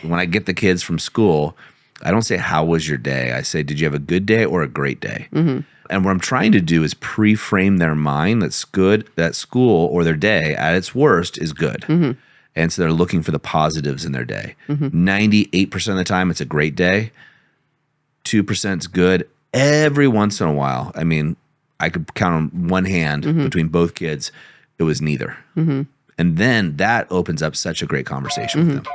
When I get the kids from school, I don't say, how was your day? I say, did you have a good day or a great day? Mm-hmm. And what I'm trying to do is pre-frame their mind that's good, that school or their day at its worst is good. Mm-hmm. And so they're looking for the positives in their day. Mm-hmm. 98% of the time, it's a great day. 2% is good. Every once in a while, I mean, I could count on one hand between both kids. It was neither. Mm-hmm. And then that opens up such a great conversation with them.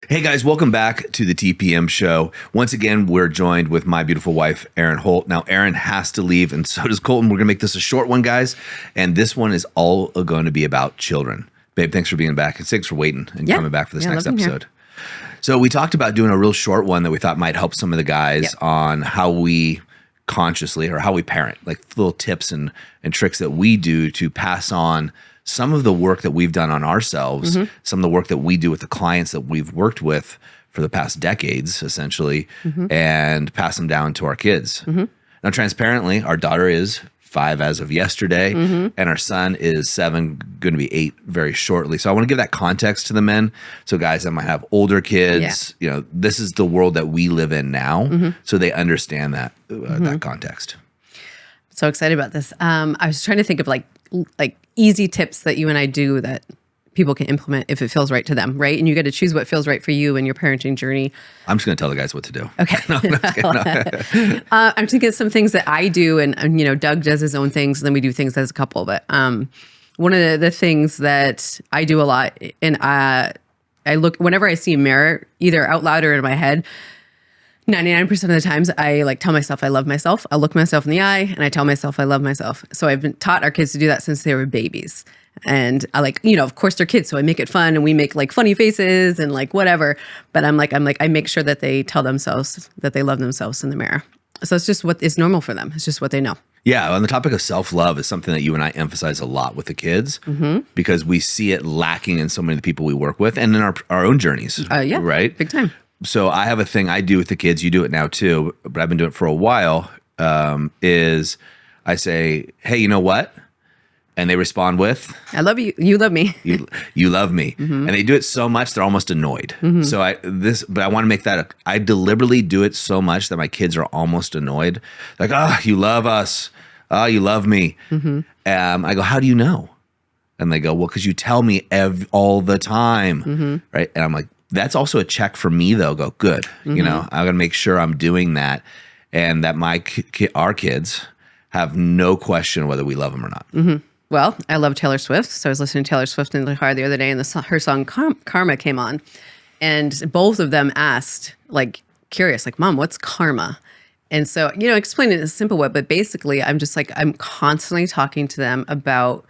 Hey guys, welcome back to the TPM Show. Once again, we're joined with my beautiful wife, Erin Holt. Now, Erin has to leave, and so does Colton. We're going to make this a short one, guys. And this one is all going to be about children. Babe, thanks for being back, and thanks for waiting and coming back for this next episode. So we talked about doing a real short one that we thought might help some of the guys on how we consciously or how we parent, like little tips and tricks that we do to pass on some of the work that we've done on ourselves, some of the work that we do with the clients that we've worked with for the past decades, essentially, and pass them down to our kids. Now, transparently, our daughter is 5 as of yesterday, and our son is 7, going to be 8 very shortly. So I want to give that context to the men. So guys that might have older kids, you know, this is the world that we live in now, so they understand that that context. So excited about this. I was trying to think of like easy tips that you and I do that people can implement if it feels right to them, right? And you get to choose what feels right for you in your parenting journey. I'm just going to tell the guys what to do. Okay. I'm thinking of some things that I do, and you know, Doug does his own things, and then we do things as a couple. But one of the things that I do a lot, and I look whenever I see a mirror, either out loud or in my head. 99% of the times I like tell myself I love myself. I look myself in the eye and I tell myself I love myself. So I've been taught our kids to do that since they were babies. And I like, you know, of course they're kids, so I make it fun and we make like funny faces and like whatever. But I make sure that they tell themselves that they love themselves in the mirror. So it's just what is normal for them. It's just what they know. Yeah, on the topic of self-love is something that you and I emphasize a lot with the kids because we see it lacking in so many of the people we work with and in our own journeys, right? Big time. So I have a thing I do with the kids. You do it now too, but I've been doing it for a while, is I say, hey, you know what? And they respond with, I love you. You love me. you love me. And they do it so much, they're almost annoyed. So I want to make that, I deliberately do it so much that my kids are almost annoyed. Like, oh, you love us. Oh, you love me. I go, how do you know? And they go, well, because you tell me all the time. Right. And I'm like, that's also a check for me, though. Go, good. You know, I'm going to make sure I'm doing that and that our kids have no question whether we love them or not. Well, I love Taylor Swift. So I was listening to Taylor Swift in the car the other day, and her song Karma came on. And both of them asked, like, curious, like, Mom, what's karma? And so, you know, explain it in a simple way. But basically, I'm just like, I'm constantly talking to them about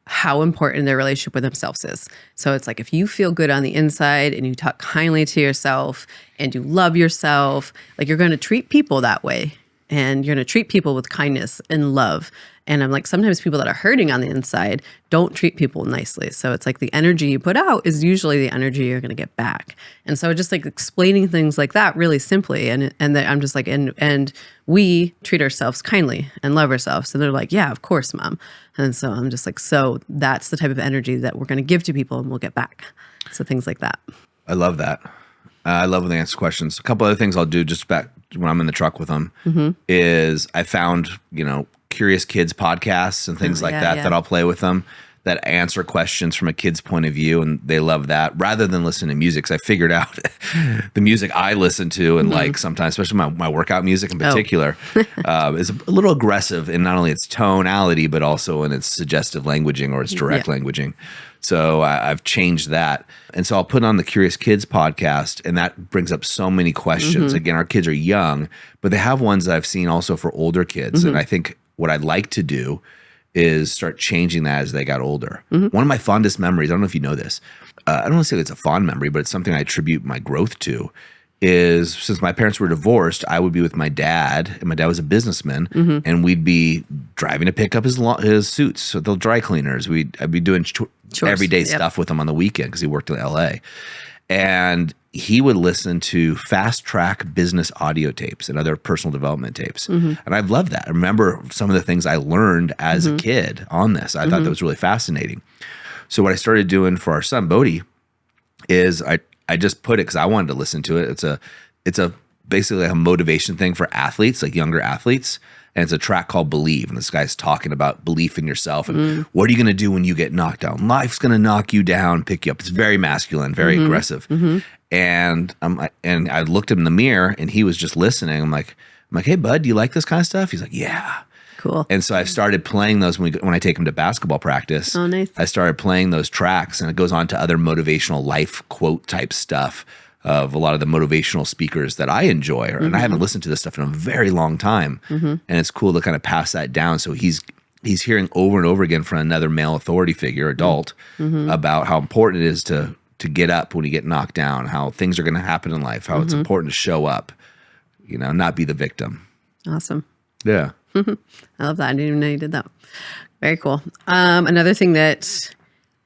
how important their relationship with themselves is. So it's like, if you feel good on the inside and you talk kindly to yourself and you love yourself, like you're going to treat people that way and you're going to treat people with kindness and love. And I'm like, sometimes people that are hurting on the inside don't treat people nicely. So it's like the energy you put out is usually the energy you're going to get back. And so just like explaining things like that really simply. And that I'm just like, and we treat ourselves kindly and love ourselves. And they're like, yeah, of course, Mom. And so I'm just like, so that's the type of energy that we're going to give to people and we'll get back. So things like that. I love that. I love when they answer questions. A couple other things I'll do just back when I'm in the truck with them is I found, you know, Curious Kids podcasts and things that I'll play with them that answer questions from a kid's point of view, and they love that rather than listening to music. Because I figured out the music I listen to and like sometimes, especially my workout music in particular, is a little aggressive in not only its tonality but also in its suggestive languaging or its direct languaging. So I've changed that. And so I'll put on the Curious Kids podcast, and that brings up so many questions. Again, our kids are young, but they have ones that I've seen also for older kids. And I think what I'd like to do is start changing that as they got older. One of my fondest memories, I don't know if you know this, I don't want to say it's a fond memory, but it's something I attribute my growth to, is since my parents were divorced, I would be with my dad, and my dad was a businessman, and we'd be driving to pick up his suits at the dry cleaners. I'd be doing everyday stuff with him on the weekend because he worked in LA. And he would listen to fast track business audio tapes and other personal development tapes. And I've loved that. I remember some of the things I learned as a kid on this. I thought that was really fascinating. So what I started doing for our son, Bodhi, is I just put it because I wanted to listen to it. It's a basically a motivation thing for athletes, like younger athletes. And it's a track called Believe. And this guy's talking about belief in yourself. And what are you going to do when you get knocked down? Life's going to knock you down, pick you up. It's very masculine, very aggressive. And I looked him in the mirror and he was just listening. I'm like, hey, bud, do you like this kind of stuff? He's like, yeah. Cool. And so I've started playing those when I take him to basketball practice. Oh, nice. I started playing those tracks, and it goes on to other motivational life quote type stuff of a lot of the motivational speakers that I enjoy. And I haven't listened to this stuff in a very long time. And it's cool to kind of pass that down. So he's hearing over and over again from another male authority figure, adult, about how important it is to get up when you get knocked down, how things are going to happen in life, how it's important to show up, not be the victim. Awesome. Yeah. I love that. I didn't even know you did that. Very cool. Another thing that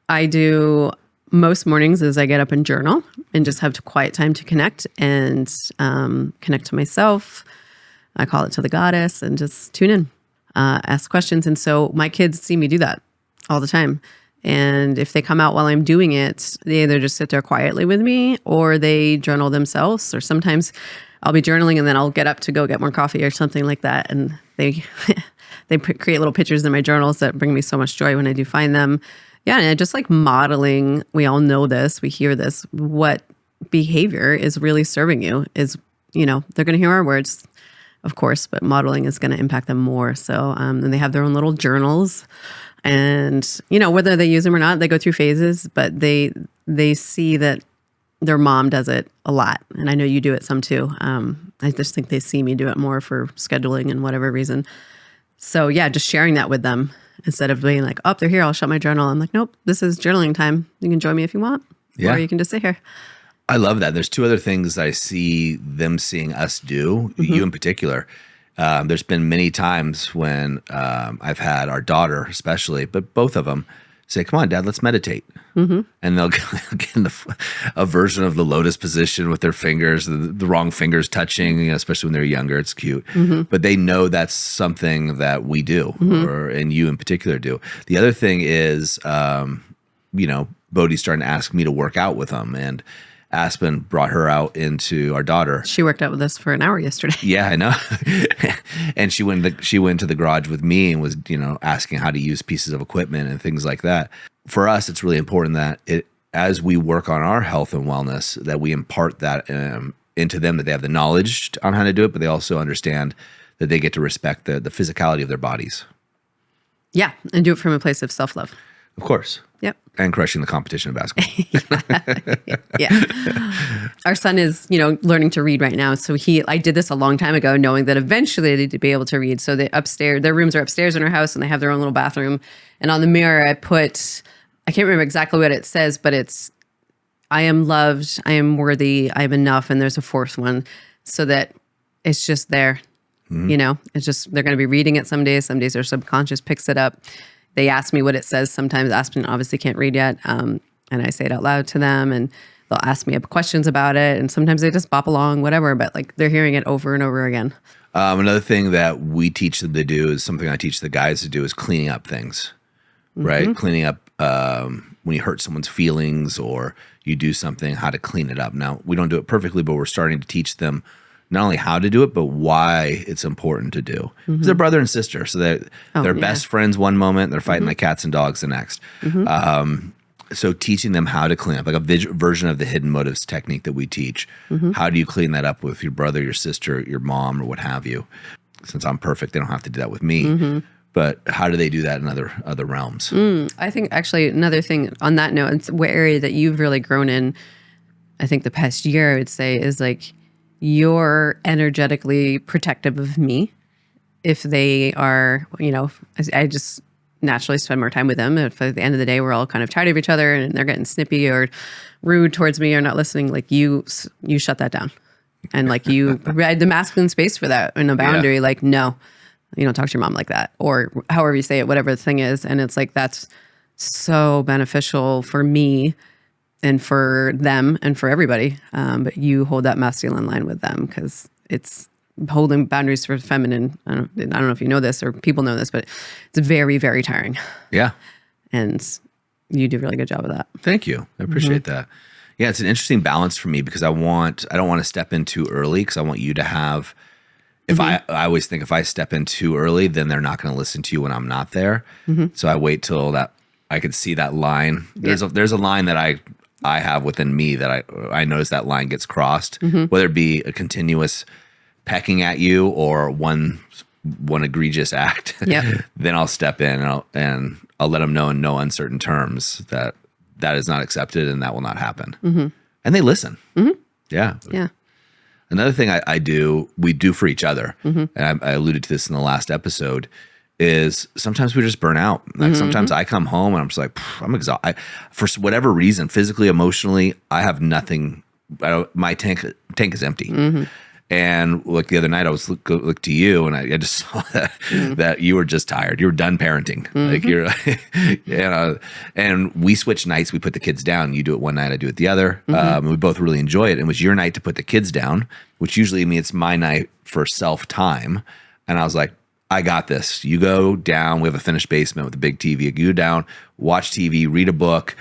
I do most mornings is I get up and journal and just have quiet time to connect and connect to myself. I call it to the goddess and just tune in, ask questions. And so my kids see me do that all the time. And if they come out while I'm doing it, they either just sit there quietly with me or they journal themselves. Or sometimes I'll be journaling and then I'll get up to go get more coffee or something like that. And they create little pictures in my journals that bring me so much joy when I do find them. Yeah, and I just like modeling. We all know this. We hear this. What behavior is really serving you is, they're going to hear our words, of course, but modeling is going to impact them more. So, and they have their own little journals. And, whether they use them or not, they go through phases, but they see that their mom does it a lot. And I know you do it some too. I just think they see me do it more for scheduling and whatever reason. So yeah, just sharing that with them instead of being like, oh, they're here, I'll shut my journal. I'm like, nope, this is journaling time. You can join me if you want. Yeah. Or you can just sit here. I love that. There's two other things that I see them seeing us do, you in particular. There's been many times when I've had our daughter especially, but both of them say, come on, Dad, let's meditate. And they'll get in a version of the lotus position with their fingers, the wrong fingers touching, especially when they're younger. It's cute. But they know that's something that we do, and you in particular do. The other thing is, Bodhi's starting to ask me to work out with them. And Aspen brought her out into our daughter. She worked out with us for an hour yesterday. Yeah, I know. And she went to the garage with me and was, asking how to use pieces of equipment and things like that. For us, it's really important that as we work on our health and wellness, that we impart that into them, that they have the knowledge on how to do it, but they also understand that they get to respect the physicality of their bodies. Yeah, and do it from a place of self-love. Of course. Yep. And crushing the competition of basketball. Yeah. Our son is, learning to read right now. So I did this a long time ago, knowing that eventually they'd be able to read. So their rooms are upstairs in our house and they have their own little bathroom. And on the mirror, I can't remember exactly what it says, but it's, I am loved, I am worthy, I am enough. And there's a fourth one so that it's just there. It's just, they're going to be reading it some days their subconscious picks it up. They ask me what it says. Sometimes Aspen obviously can't read yet. And I say it out loud to them and they'll ask me questions about it. And sometimes they just bop along, whatever, but like they're hearing it over and over again. Another thing that we teach them to do is something I teach the guys to do is cleaning up things, right? Cleaning up when you hurt someone's feelings or you do something, how to clean it up. Now, we don't do it perfectly, but we're starting to teach them not only how to do it, but why it's important to do. Because they're brother and sister. So they're best friends one moment, they're fighting like cats and dogs the next. So teaching them how to clean up, like a version of the hidden motives technique that we teach. How do you clean that up with your brother, your sister, your mom, or what have you? Since I'm perfect, they don't have to do that with me. But how do they do that in other realms? I think actually another thing on that note, it's what area that you've really grown in, I think the past year, I would say, is like, you're energetically protective of me. If they are, I just naturally spend more time with them. If at the end of the day, we're all kind of tired of each other and they're getting snippy or rude towards me or not listening, like you shut that down. And like you provide the masculine space for that and a boundary, like, no, you don't talk to your mom like that or however you say it, whatever the thing is. And it's like, that's so beneficial for me and for them and for everybody. But you hold that masculine line with them because it's holding boundaries for feminine. I don't know if you know this or people know this, but it's very, very tiring. Yeah. And you do a really good job of that. Thank you. I appreciate that. Yeah, it's an interesting balance for me because I don't want to step in too early because I want you to have, I always think if I step in too early, then they're not going to listen to you when I'm not there. So I wait till that I could see that line. There's a line that I have within me that I notice that line gets crossed, whether it be a continuous pecking at you or one egregious act. Then I'll step in and I'll let them know in no uncertain terms that is not accepted and that will not happen. And they listen. Yeah. Another thing we do for each other, and I alluded to this in the last episode, is sometimes we just burn out. Like sometimes I come home and I'm just like, I'm exhausted. For whatever reason, physically, emotionally, I have nothing. My tank is empty. And like the other night, I was look to you, and I just saw that you were just tired. You were done parenting. Like you're, and we switch nights. We put the kids down. You do it one night, I do it the other. We both really enjoy it. And it was your night to put the kids down, which usually means it's my night for self time. And I was like, I got this. You go down. We have a finished basement with a big TV. You go down, watch TV, read a book,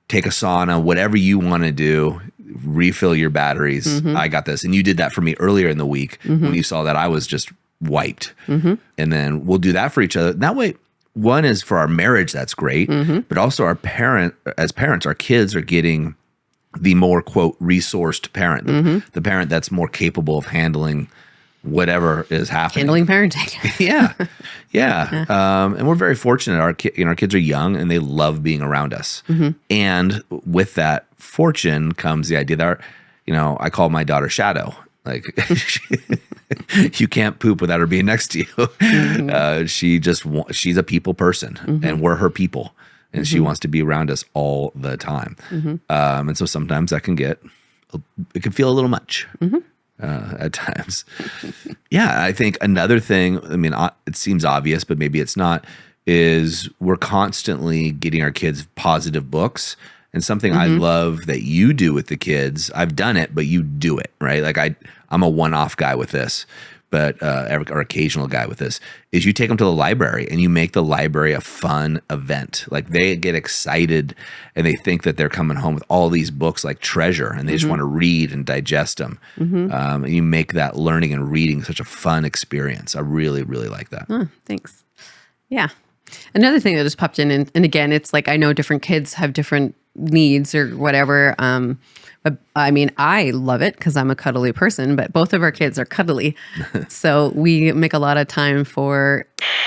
take a sauna, whatever you want to do. Refill your batteries. I got this. And you did that for me earlier in the week when you saw that I was just wiped. And then we'll do that for each other. That way, one is for our marriage, that's great. But also as parents, our kids are getting the more, quote, resourced parent, the parent that's more capable of handling whatever is happening. Handling parenting. And we're very fortunate. Our kids are young and they love being around us. And with that fortune comes the idea that I call my daughter Shadow. Like you can't poop without her being next to you. She's a people person, and we're her people, and she wants to be around us all the time. And so sometimes that it can feel a little much. At times. I think another thing, it seems obvious, but maybe it's not, is we're constantly getting our kids positive books. And something I love that you do with the kids, I've done it, but you do it, right? Like I'm a one-off guy with this, but or occasional guy with this, is you take them to the library and you make the library a fun event. Like they get excited and they think that they're coming home with all these books like treasure, and they just want to read and digest them. And you make that learning and reading such a fun experience. I really, really like that. Oh, thanks. Yeah. Another thing that just popped in, and again, it's like I know different kids have different needs or whatever. But I love it because I'm a cuddly person, but both of our kids are cuddly. So we make a lot of time for...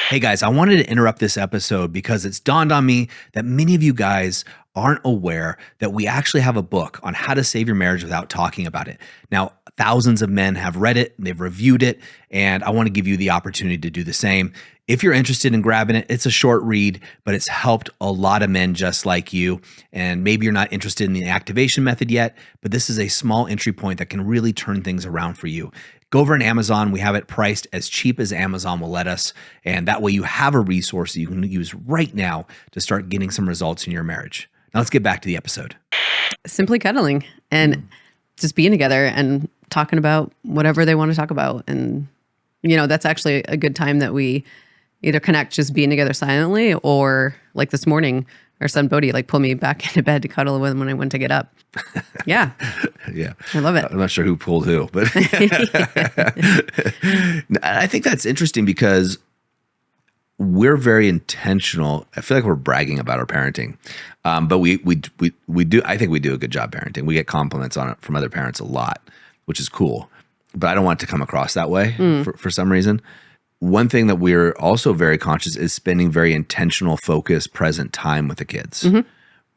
Hey guys, I wanted to interrupt this episode because it's dawned on me that many of you guys aren't aware that we actually have a book on how to save your marriage without talking about it. Now, thousands of men have read it, they've reviewed it, and I want to give you the opportunity to do the same. If you're interested in grabbing it, it's a short read, but it's helped a lot of men just like you. And maybe you're not interested in the activation method yet, but this is a small entry point that can really turn things around for you. Go over on Amazon. We have it priced as cheap as Amazon will let us. And that way you have a resource that you can use right now to start getting some results in your marriage. Now let's get back to the episode. Simply cuddling and just being together and talking about whatever they want to talk about. And, that's actually a good time that we either connect just being together silently, or like this morning, our son Bodhi pulled me back into bed to cuddle with him when I went to get up. Yeah. I love it. I'm not sure who pulled who, but I think that's interesting because we're very intentional. I feel like we're bragging about our parenting, but we do. I think we do a good job parenting. We get compliments on it from other parents a lot, which is cool. But I don't want it to come across that way for some reason. One thing that we're also very conscious is spending very intentional, focused, present time with the kids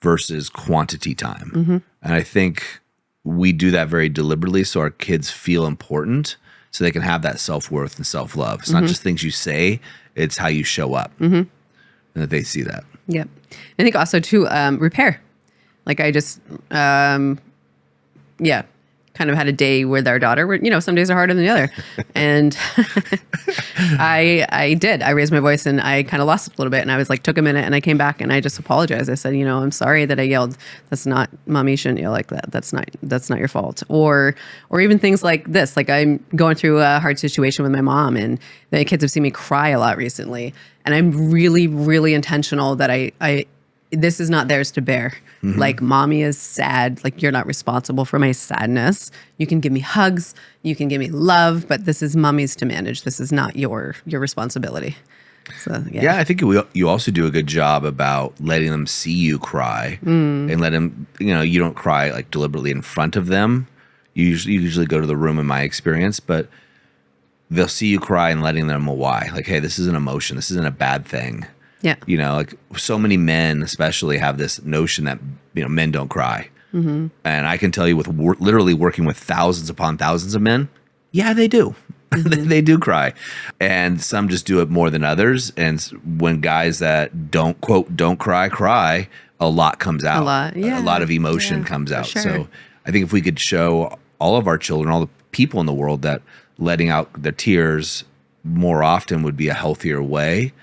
versus quantity time. And I think we do that very deliberately so our kids feel important, so they can have that self-worth and self-love. It's not just things you say, it's how you show up, and that they see that. Yep. I think also too, repair. Like I just, kind of had a day with our daughter where, some days are harder than the other. And I did. I raised my voice and I kind of lost it a little bit. And I was like, took a minute and I came back and I just apologized. I said, I'm sorry that I yelled. That's not, Mommy, you shouldn't yell like that. That's not your fault. Or even things like this. Like I'm going through a hard situation with my mom and the kids have seen me cry a lot recently. And I'm really, really intentional that I this is not theirs to bear. Mm-hmm. Like, Mommy is sad. Like, you're not responsible for my sadness. You can give me hugs. You can give me love. But this is Mommy's to manage. This is not your responsibility. So, yeah, I think you also do a good job about letting them see you cry and let them, you don't cry like deliberately in front of them. You usually go to the room in my experience, but they'll see you cry and letting them know why. Like, hey, this is an emotion. This isn't a bad thing. Yeah. Like so many men especially have this notion that, men don't cry. Mm-hmm. And I can tell you with literally working with thousands upon thousands of men, yeah, they do. Mm-hmm. They do cry. And some just do it more than others. And when guys that don't cry, a lot comes out. A lot of emotion comes out. Sure. So I think if we could show all of our children, all the people in the world that letting out their tears more often would be a healthier way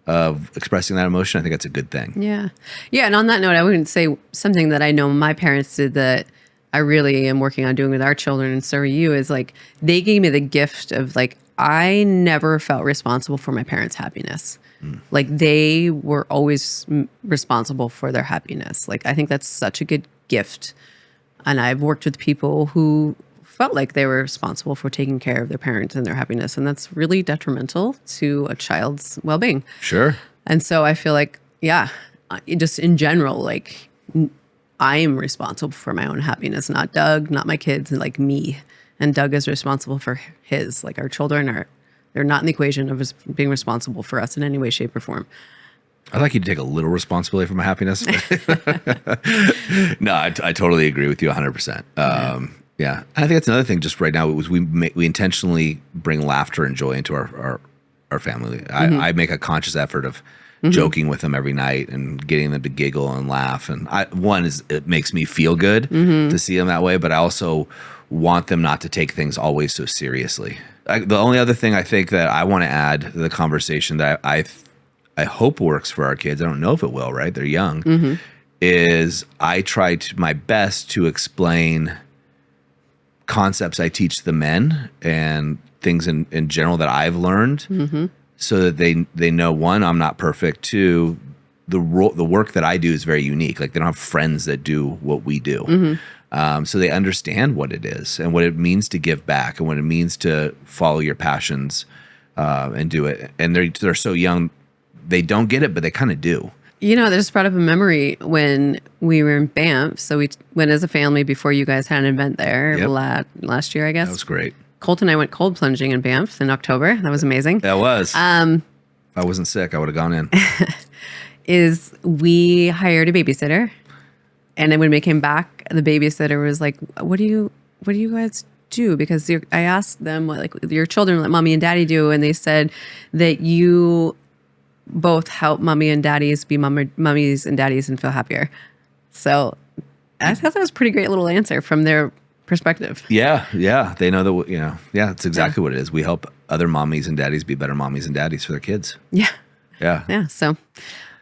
of expressing that emotion, I think that's a good thing. Yeah. Yeah. And on that note, I wouldn't say something that I know my parents did that I really am working on doing with our children, and so are you, is like they gave me the gift of like, I never felt responsible for my parents' happiness. Like they were always responsible for their happiness. Like I think that's such a good gift. And I've worked with people who felt like they were responsible for taking care of their parents and their happiness. And that's really detrimental to a child's well-being. Sure. And so I feel like, just in general, like I am responsible for my own happiness, not Doug, not my kids, and like me. And Doug is responsible for his. Like our children they're not in the equation of being responsible for us in any way, shape, or form. I'd like you to take a little responsibility for my happiness. No, I totally agree with you 100%. Yeah. I think that's another thing just right now was we intentionally bring laughter and joy into our family. Mm-hmm. I make a conscious effort of joking with them every night and getting them to giggle and laugh. And it makes me feel good to see them that way, but I also want them not to take things always so seriously. The only other thing I think that I want to add to the conversation that I hope works for our kids, I don't know if it will, right? They're young, is I try my best to explain concepts I teach the men and things in general that I've learned so that they know, one, I'm not perfect. Two, the work that I do is very unique. Like they don't have friends that do what we do. So they understand what it is and what it means to give back and what it means to follow your passions and do it. And they're so young, they don't get it, but they kind of do. They just brought up a memory when we were in Banff. So we went as a family before you guys had an event there last year, I guess. That was great. Colt and I went cold plunging in Banff in October. That was amazing. That was. If I wasn't sick, I would have gone in. We hired a babysitter. And then when we came back, the babysitter was like, what do you guys do? Because I asked them what like your children let Mommy and Daddy do. And they said that you both help Mommy and Daddies be mummies and daddies and feel happier. So I thought that was a pretty great little answer from their perspective. Yeah. They know that, that's exactly what it is. We help other mommies and daddies be better mommies and daddies for their kids. Yeah. So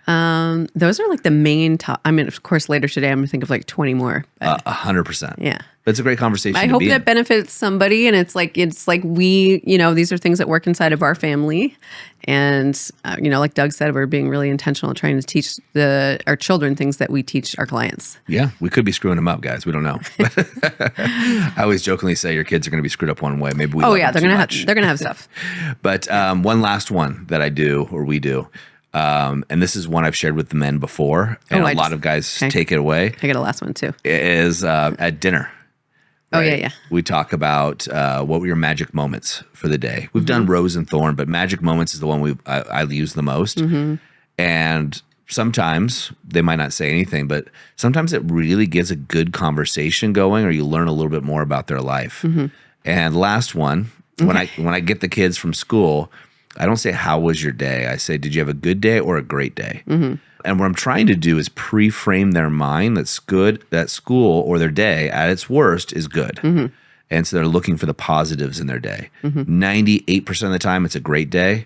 those are like the main top. I mean, of course, later today, I'm going to think of like 20 more. 100%. Yeah. It's a great conversation. I hope that benefits somebody. And it's like we, these are things that work inside of our family. And, like Doug said, we're being really intentional in trying to teach our children things that we teach our clients. Yeah. We could be screwing them up, guys. We don't know. I always jokingly say your kids are going to be screwed up one way. Maybe we they're going to have stuff. But one last one that I do, or we do, and this is one I've shared with the men before, and a lot of guys take it away. I got a last one too. Is at dinner. Right? Oh, yeah. We talk about what were your magic moments for the day. We've done rose and thorn, but magic moments is the one I use the most. And sometimes they might not say anything, but sometimes it really gets a good conversation going, or you learn a little bit more about their life. And last one, when I get the kids from school, I don't say, how was your day? I say, did you have a good day or a great day? And what I'm trying to do is pre-frame their mind that's good, that school or their day at its worst is good. And so they're looking for the positives in their day. 98% of the time, it's a great day.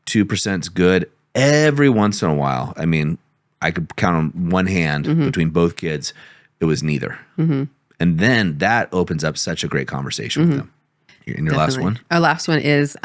2% is good. Every once in a while, I mean, I could count on one hand between both kids, it was neither. And then that opens up such a great conversation with them. And your last one? Our last one is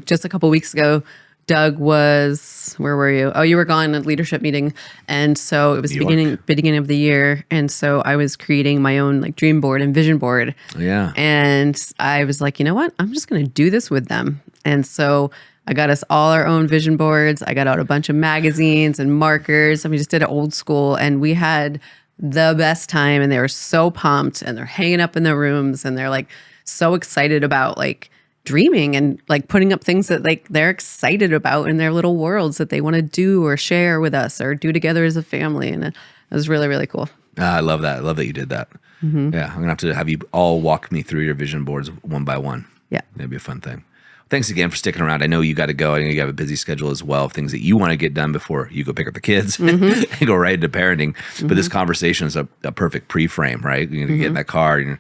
just a couple weeks ago, Doug was, where were you? Oh, you were gone at a leadership meeting. And so it was beginning of the year. And so I was creating my own like dream board and vision board. Yeah. And I was like, you know what? I'm just going to do this with them. And so I got us all our own vision boards. I got out a bunch of magazines and markers. And we just did it old school. And we had the best time. And they were so pumped. And they're hanging up in their rooms. And they're like so excited about like dreaming and like putting up things that like they're excited about in their little worlds that they want to do or share with us or do together as a family. And it was really, really cool. I love that. I love that you did that. Yeah. I'm going to have you all walk me through your vision boards one by one. Yeah. That'd be a fun thing. Thanks again for sticking around. I know you got to go. I know you have a busy schedule as well of things that you want to get done before you go pick up the kids and go right into parenting. But this conversation is a perfect pre-frame, right? You're going to get in that car and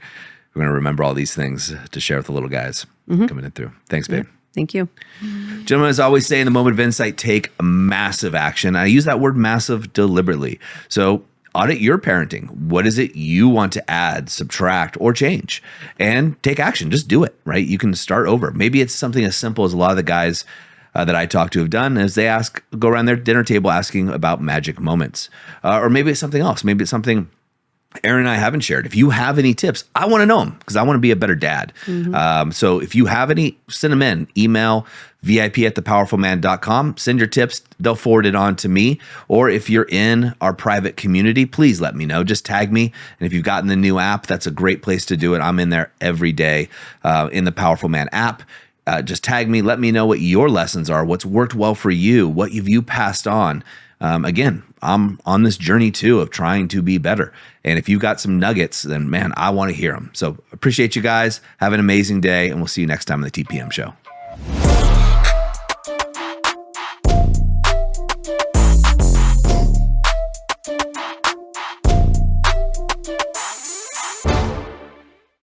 we're going to remember all these things to share with the little guys coming in through. Thanks, babe. Yeah, thank you. Gentlemen, as I always say, in the moment of insight, take massive action. I use that word massive deliberately. So audit your parenting. What is it you want to add, subtract, or change? And take action. Just do it, right? You can start over. Maybe it's something as simple as a lot of the guys that I talk to have done is they go around their dinner table asking about magic moments. Or maybe it's something else. Maybe it's something Erin and I haven't shared. If you have any tips, I want to know them because I want to be a better dad. So if you have any, send them in. Email vip@thepowerfulman.com. Send your tips. They'll forward it on to me. Or if you're in our private community, please let me know. Just tag me. And if you've gotten the new app, that's a great place to do it. I'm in there every day in the Powerful Man app. Just tag me. Let me know what your lessons are, what's worked well for you, what have you passed on. Again, I'm on this journey too of trying to be better. And if you've got some nuggets, then man, I want to hear them. So appreciate you guys. Have an amazing day and we'll see you next time on the TPM Show.